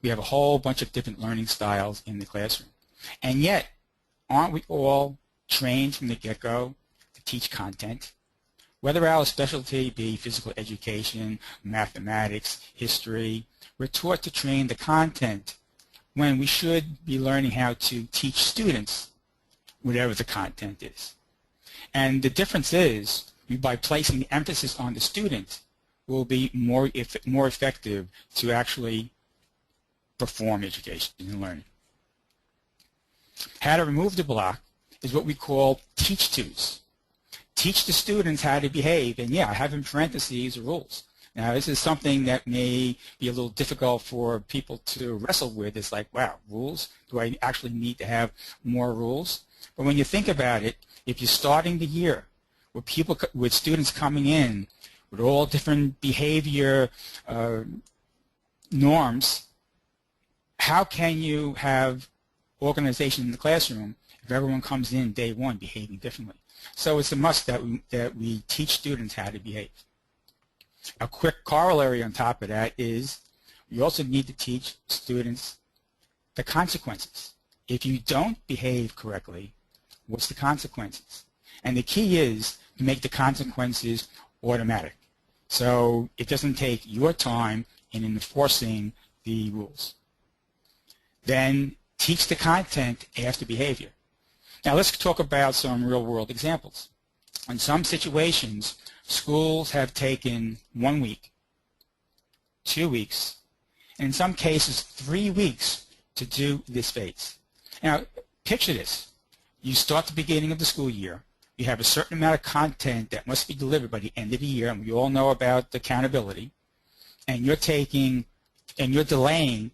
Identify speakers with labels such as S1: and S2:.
S1: We have a whole bunch of different learning styles in the classroom. And yet, aren't we all trained from the get-go to teach content? Whether our specialty be physical education, mathematics, history, we're taught to train the content when we should be learning how to teach students whatever the content is. And the difference is, by placing the emphasis on the student, will be more effective to actually perform education and learning. How to remove the block is what we call teach-tos. Teach the students how to behave, and yeah, I have in parentheses rules. Now, this is something that may be a little difficult for people to wrestle with. It's like, wow, rules? Do I actually need to have more rules? But when you think about it, if you're starting the year with students coming in with all different behavior norms, how can you have organization in the classroom if everyone comes in day one behaving differently? So it's a must that we teach students how to behave. A quick corollary on top of that is we also need to teach students the consequences. If you don't behave correctly, what's the consequences? And the key is to make the consequences automatic. So it doesn't take your time in enforcing the rules. Then teach the content after behavior. Now let's talk about some real-world examples. In some situations, schools have taken 1 week, 2 weeks, and in some cases 3 weeks to do this phase. Now picture this. You start the beginning of the school year. You have a certain amount of content that must be delivered by the end of the year, and we all know about accountability, and you're delaying